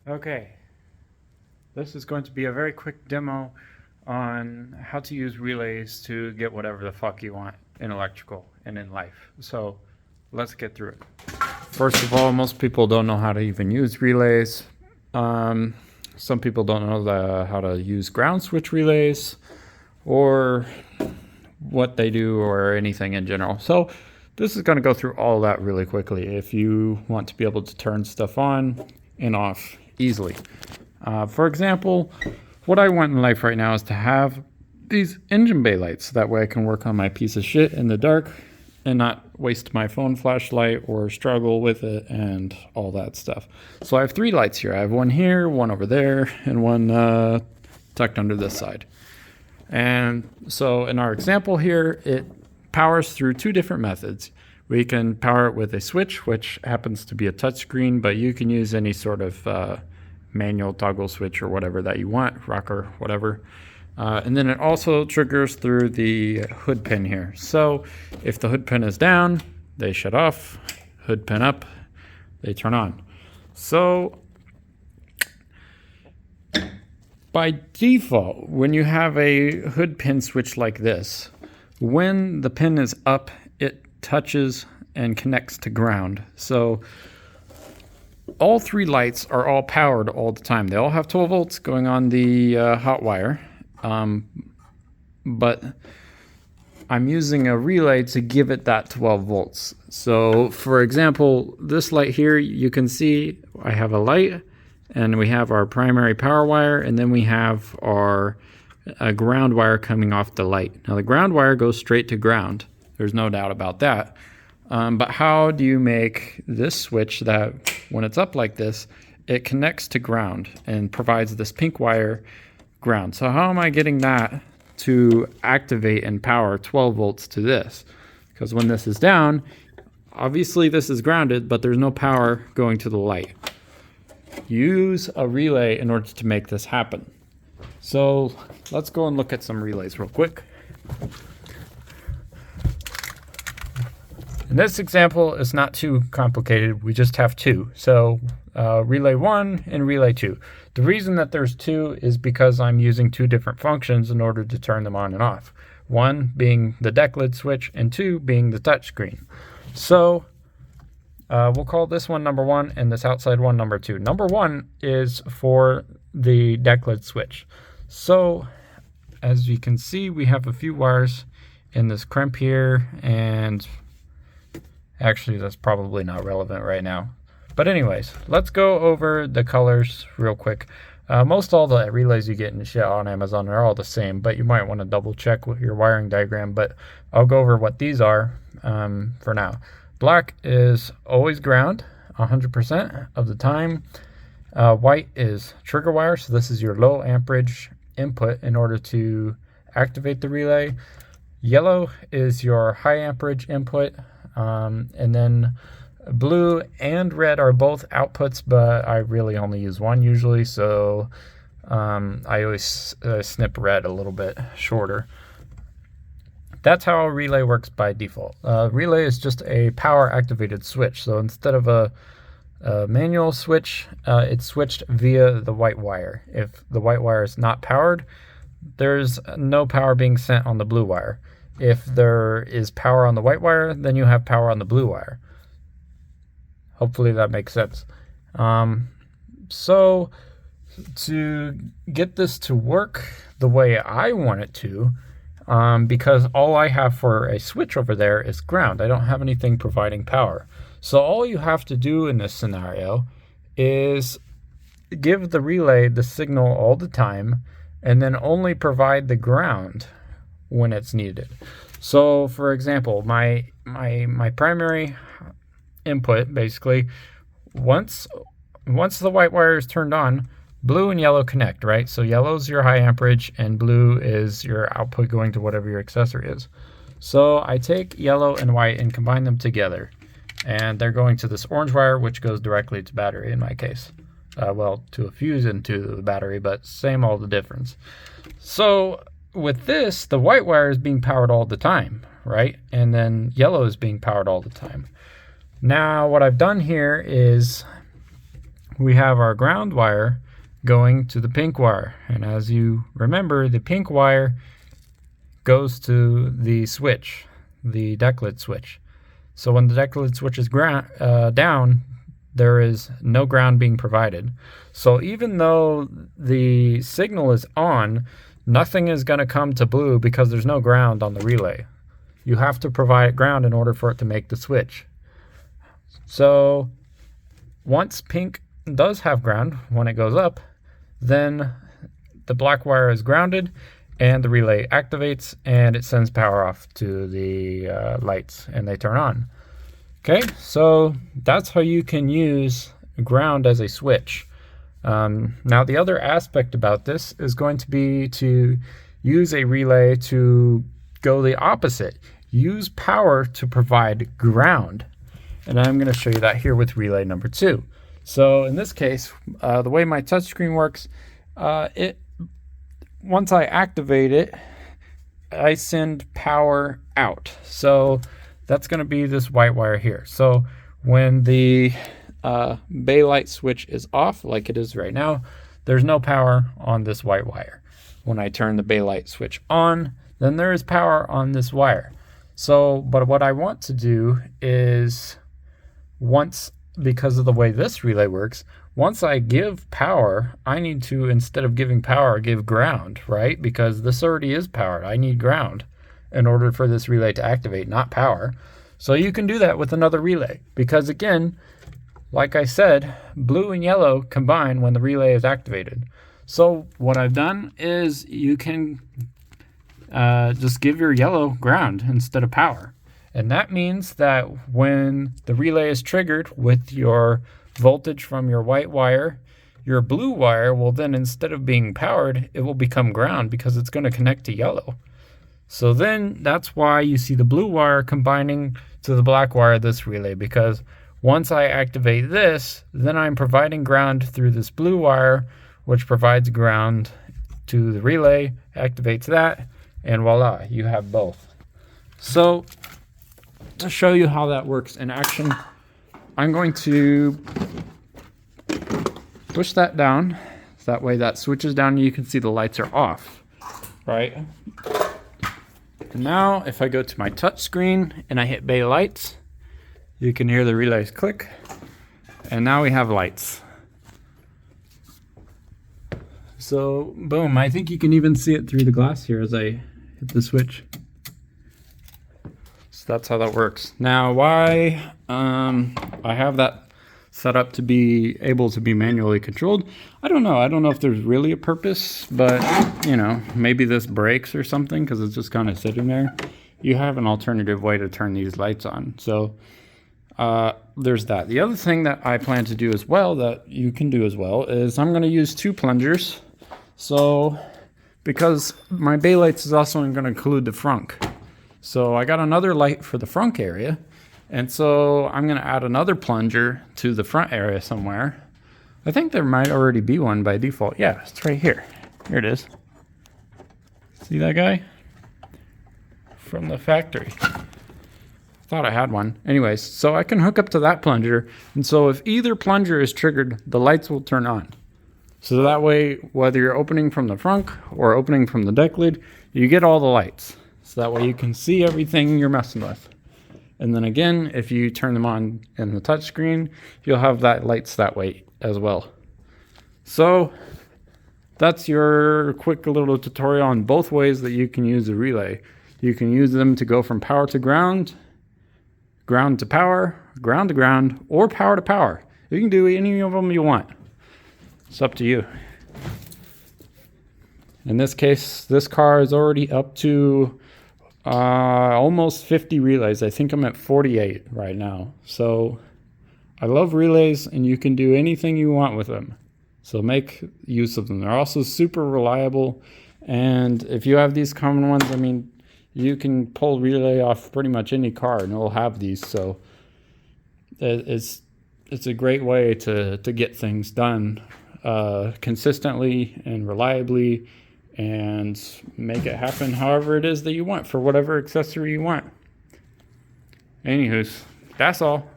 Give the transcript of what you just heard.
Okay, this is going to be a very quick demo on how to use relays to get whatever the fuck you want in electrical and in life. So let's get through it. First of all, most people don't know how to even use relays. Some people don't know how to use ground switch relays or what they do or anything in general. So this is going to go through all that really quickly if you want to be able to turn stuff on and off easily. For example, what I want in life right now is to have these engine bay lights. That way I can work on my piece of shit in the dark and not waste my phone flashlight or struggle with it and all that stuff. So I have 3 lights here. I have one here, one over there, and one tucked under this side. And so in our example here, it powers through 2 different methods. We can power it with a switch, which happens to be a touchscreen, but you can use any sort of manual toggle switch or whatever that you want, rocker, whatever. And then it also triggers through the hood pin here. So if the hood pin is down, they shut off. Hood pin up, they turn on. So by default, when you have a hood pin switch like this, when the pin is up, it touches and connects to ground. So all 3 lights are all powered all the time. They all have 12 volts going on the hot wire. But I'm using a relay to give it that 12 volts. So for example, this light here, you can see I have a light and we have our primary power wire, and then we have our ground wire coming off the light. Now the ground wire goes straight to ground. There's no doubt about that. But how do you make this switch that when it's up like this, it connects to ground and provides this pink wire ground? So how am I getting that to activate and power 12 volts to this? Because when this is down, obviously this is grounded, but there's no power going to the light. Use a relay in order to make this happen. So let's go and look at some relays real quick. In this example, it's not too complicated. We just have 2. So relay 1 and relay 2. The reason that there's 2 is because I'm using 2 different functions in order to turn them on and off. 1 being the deck lid switch and 2 being the touch screen. So we'll call this one number 1 and this outside one number 2. Number 1 is for the deck lid switch. So as you can see, we have a few wires in this crimp here, and actually that's probably not relevant right now. But anyways, let's go over the colors real quick. Most all the relays you get in shit on Amazon are all the same, but you might want to double check with your wiring diagram. But I'll go over what these are for now. Black is always ground 100% of the time. White is trigger wire, so this is your low amperage input in order to activate the relay. Yellow is your high amperage input, and then blue and red are both outputs, but I really only use one usually, so I always snip red a little bit shorter. That's how a relay works by default. Relay is just a power activated switch. So instead of a manual switch, it's switched via the white wire. If the white wire is not powered, there's no power being sent on the blue wire. If there is power on the white wire, then you have power on the blue wire. Hopefully that makes sense. So to get this to work the way I want it to, because all I have for a switch over there is ground. I don't have anything providing power. So all you have to do in this scenario is give the relay the signal all the time and then only provide the ground when it's needed. So for example, my primary input, basically, once the white wire is turned on, blue and yellow connect, right? So yellow is your high amperage and blue is your output going to whatever your accessory is. So I take yellow and white and combine them together, and they're going to this orange wire, which goes directly to battery in my case. Well, to a fuse into the battery, but same all the difference. So with this, the white wire is being powered all the time, right? And then yellow is being powered all the time. Now what I've done here is we have our ground wire going to the pink wire. And as you remember, the pink wire goes to the switch, the deck lid switch. So when the deck lid switch is down, there is no ground being provided. So even though the signal is on, nothing is going to come to blue because there's no ground on the relay. You have to provide ground in order for it to make the switch. So once pink does have ground, when it goes up, then the black wire is grounded and the relay activates and it sends power off to the lights and they turn on. Okay, so that's how you can use ground as a switch. Now the other aspect about this is going to be to use a relay to go the opposite. Use power to provide ground. And I'm going to show you that here with relay number 2. So in this case, the way my touchscreen works, once I activate it, I send power out. So that's going to be this white wire here. So when the bay light switch is off, like it is right now, there's no power on this white wire. When I turn the bay light switch on, then there is power on this wire. So, but what I want to do is, because of the way this relay works, once I give power, I need to, instead of giving power, give ground, right? Because this already is powered. I need ground in order for this relay to activate, not power. So you can do that with another relay, because again, like I said, blue and yellow combine when the relay is activated. So what I've done is you can just give your yellow ground instead of power. And that means that when the relay is triggered with your voltage from your white wire, your blue wire will then, instead of being powered, it will become ground because it's going to connect to yellow. So then that's why you see the blue wire combining to the black wire of this relay, because once I activate this, then I'm providing ground through this blue wire, which provides ground to the relay, activates that, and voila, you have both. So to show you how that works in action, I'm going to push that down. So that way that switches down and you can see the lights are off, right? And now if I go to my touch screen and I hit bay lights, you can hear the relays click. And now we have lights. So boom, I think you can even see it through the glass here as I hit the switch. So that's how that works. Now why I have that set up to be able to be manually controlled, I don't know. I don't know if there's really a purpose, but you know, maybe this breaks or something because it's just kind of sitting there. You have an alternative way to turn these lights on. So there's that. The other thing that I plan to do as well, that you can do as well, is I'm going to use 2 plungers. So because my bay lights is also going to include the frunk. So I got another light for the front area. And so I'm going to add another plunger to the front area somewhere. I think there might already be one by default. Yeah, it's right here. Here it is. See that guy? From the factory. Thought I had one. Anyways, so I can hook up to that plunger. And so if either plunger is triggered, the lights will turn on. So that way, whether you're opening from the front or opening from the deck lid, you get all the lights. So that way you can see everything you're messing with. And then again, if you turn them on in the touch screen, you'll have that lights that way as well. So that's your quick little tutorial on both ways that you can use the relay. You can use them to go from power to ground, ground to power, ground to ground, or power to power. You can do any of them you want. It's up to you. In this case, this car is already up to almost 50 relays. I think I'm at 48 right now. So I love relays, and you can do anything you want with them. So make use of them. They're also super reliable. And if you have these common ones, I mean, you can pull relay off pretty much any car and it'll have these. So it's a great way to get things done consistently and reliably, and make it happen however it is that you want for whatever accessory you want. Anywho's, that's all.